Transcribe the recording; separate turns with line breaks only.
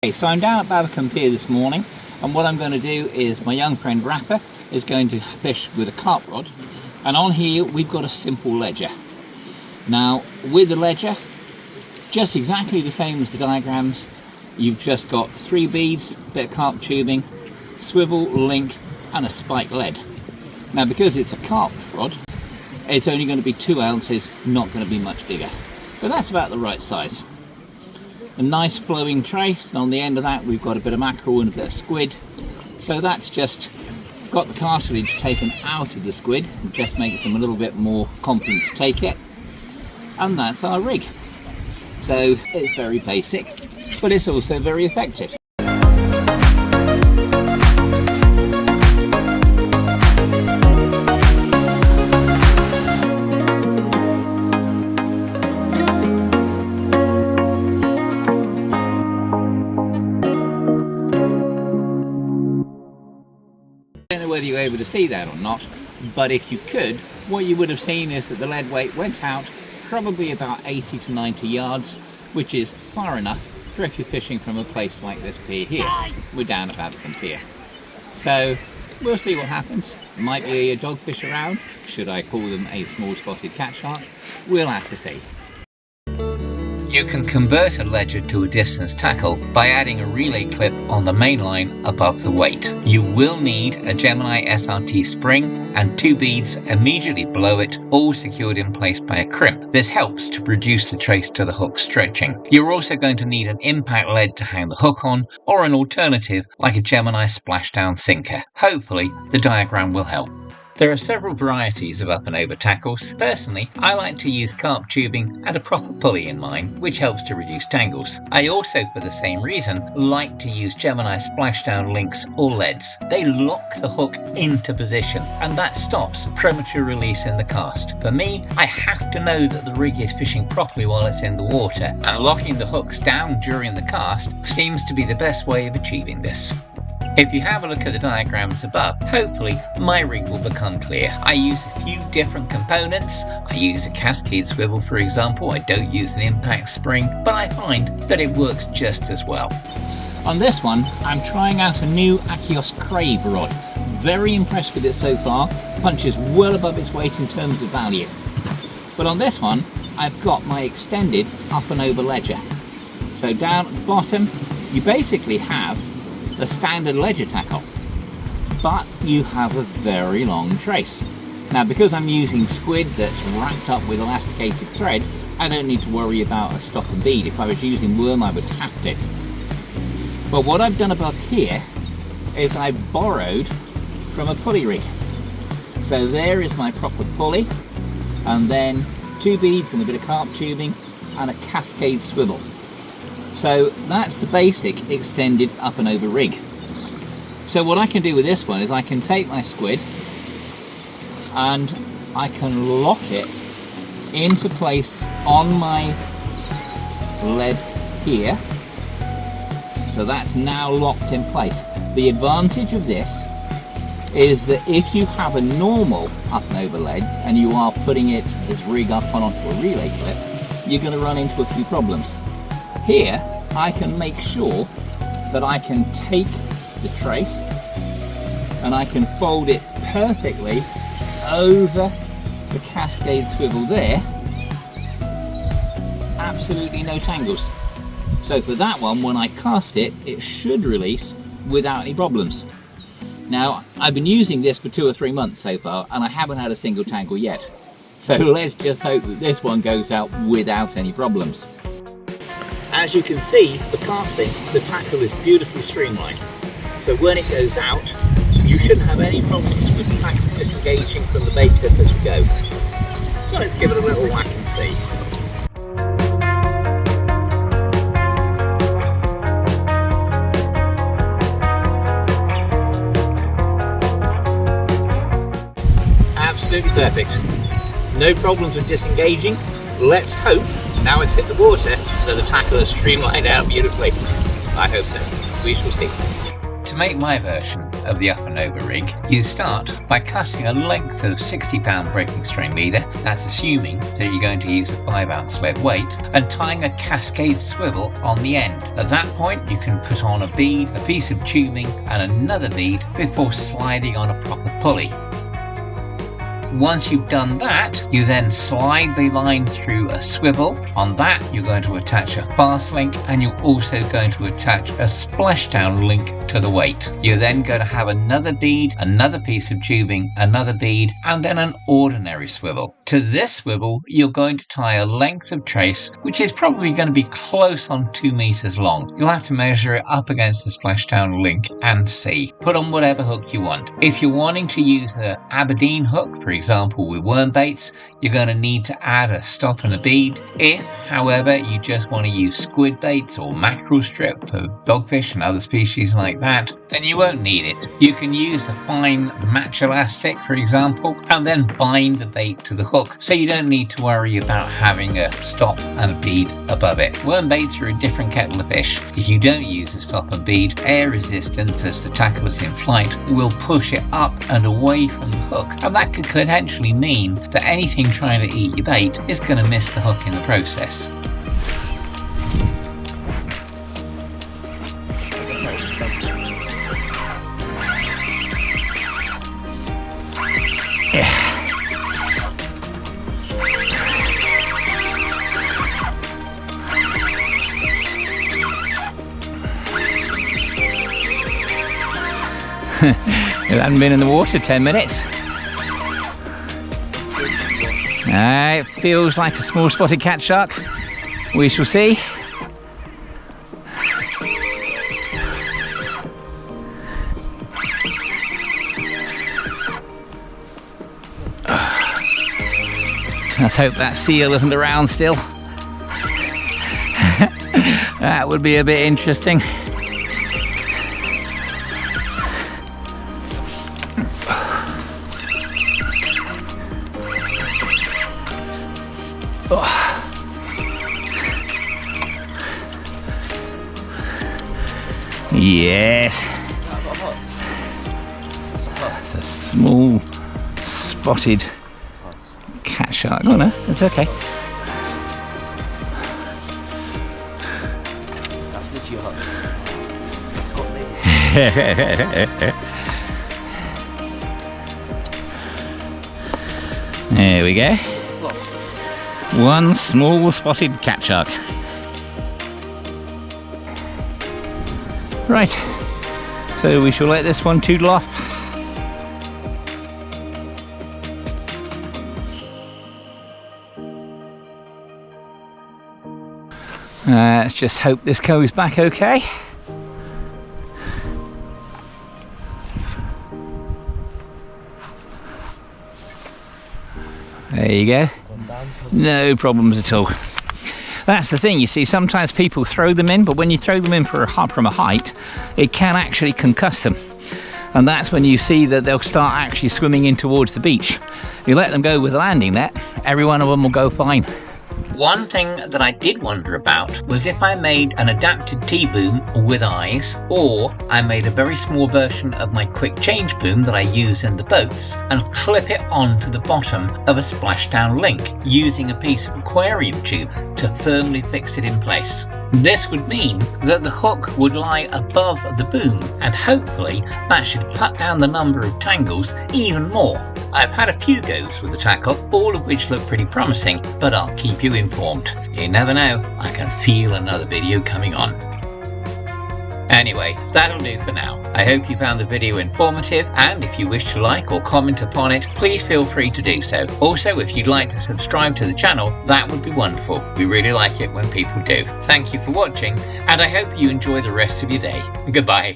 Okay, so I'm down at Barbican Pier this morning, and what I'm going to do is my young friend Rapper is going to fish with a carp rod, and on here we've got a simple ledger. Now with the ledger, just exactly the same as the diagrams, you've just got 3 beads, a bit of carp tubing, swivel, link and a spike lead. Now because it's a carp rod, it's only going to be 2 ounces, not going to be much bigger, but that's about the right size. A nice flowing trace, and on the end of that we've got a bit of mackerel and a bit of squid. So that's just got the cartilage taken out of the squid, and just makes them a little bit more confident to take it. And that's our rig. So it's very basic, but it's also very effective. I don't know whether you're able to see that or not, but if you could, what you would have seen is that the lead weight went out probably about 80 to 90 yards, which is far enough for if you're fishing from a place like this pier here. We're down at Barbican Pier. So we'll see what happens. Might be a dogfish around. Should I call them a small spotted cat shark? We'll have to see. You can convert a ledger to a distance tackle by adding a relay clip on the main line above the weight. You will need a Gemini SRT spring and 2 beads immediately below it, all secured in place by a crimp. This helps to reduce the trace to the hook stretching. You're also going to need an impact lead to hang the hook on, or an alternative like a Gemini splashdown sinker. Hopefully the diagram will help. There are several varieties of up and over tackles. Personally, I like to use carp tubing and a proper pulley in mind, which helps to reduce tangles. I also, for the same reason, like to use Gemini splashdown links or leads. They lock the hook into position, and that stops premature release in the cast. For me, I have to know that the rig is fishing properly while it's in the water, and locking the hooks down during the cast seems to be the best way of achieving this. If you have a look at the diagrams above, hopefully my rig will become clear. I use a few different components. I use a cascade swivel, for example. I don't use an impact spring, but I find that it works just as well. On this one, I'm trying out a new Achios Crave rod. Very impressed with it so far. Punches well above its weight in terms of value. But on this one, I've got my extended up and over ledger. So down at the bottom, you basically have a standard ledger tackle, but you have a very long trace. Now because I'm using squid that's wrapped up with elasticated thread, I don't need to worry about a stop and bead. If I was using worm, I would have to. But what I've done above here is I've borrowed from a pulley rig. So there is my proper pulley, and then 2 beads and a bit of carp tubing and a cascade swivel. So that's the basic extended up and over rig. So what I can do with this one is I can take my squid and I can lock it into place on my lead here. So that's now locked in place. The advantage of this is that if you have a normal up and over lead and you are putting it as rig up onto a relay clip, you're going to run into a few problems. Here, I can make sure that I can take the trace and I can fold it perfectly over the cascade swivel there. Absolutely no tangles. So for that one, when I cast it, it should release without any problems. Now, I've been using this for 2 or 3 months so far, and I haven't had a single tangle yet. So let's just hope that this one goes out without any problems. As you can see, the casting, the tackle is beautifully streamlined. So when it goes out, you shouldn't have any problems with the tackle disengaging from the bait tip as we go. So let's give it a little whack and see. Absolutely perfect. No problems with disengaging. Let's hope, now it's hit the water, that the tackle is streamlined out beautifully. I hope so. We shall see. To make my version
of the up and over rig, you start by cutting a length of 60-pound breaking string leader, that's assuming that you're going to use a 5-ounce lead weight, and tying a cascade swivel on the end. At that point you can put on a bead, a piece of tubing and another bead before sliding on a proper pulley. Once you've done that, you then slide the line through a swivel. On that, you're going to attach a fast link, and you're also going to attach a splashdown link to the weight. You're then going to have another bead, another piece of tubing, another bead, and then an ordinary swivel. To this swivel, you're going to tie a length of trace, which is probably going to be close on 2 meters long. You'll have to measure it up against the splashdown link and see. Put on whatever hook you want. If you're wanting to use an Aberdeen hook, for example with worm baits, you're going to need to add a stop and a bead. If, however, you just want to use squid baits or mackerel strip for dogfish and other species like that, then you won't need it. You can use a fine match elastic, for example, and then bind the bait to the hook, so you don't need to worry about having a stop and a bead above it. Worm baits are a different kettle of fish. If you don't use a stop and bead, air resistance as the tackle is in flight will push it up and away from the hook, and that could potentially mean that anything trying to eat your bait is going to miss the hook in the process.
It hadn't been in the water 10 minutes. It feels like a small spotted cat shark. We shall see. Let's hope that seal isn't around still. That would be a bit interesting. Yes. It's a small spotted cat shark. Oh no, it's okay.
That's the jihad.
There we go. One small spotted cat shark. Right, so we shall let this one toodle off. Let's just hope this goes back okay. There you go. No problems at all. That's the thing, you see, sometimes people throw them in, but when you throw them in from a height, it can actually concuss them. And that's when you see that they'll start actually swimming in towards the beach. You let them go with a landing net, every one of them will go fine.
One thing that I did wonder about was if I made an adapted T-boom with eyes, or I made a very small version of my quick change boom that I use in the boats and clip it onto the bottom of a splashdown link using a piece of aquarium tube to firmly fix it in place. This would mean that the hook would lie above the boom, and hopefully that should cut down the number of tangles even more. I've had a few goes with the tackle, all of which look pretty promising, but I'll keep you informed. You never know, I can feel another video coming on. Anyway, that'll do for now. I hope you found the video informative, and if you wish to like or comment upon it, please feel free to do so. Also, if you'd like to subscribe to the channel, that would be wonderful. We really like it when people do. Thank you for watching, and I hope you enjoy the rest of your day. Goodbye.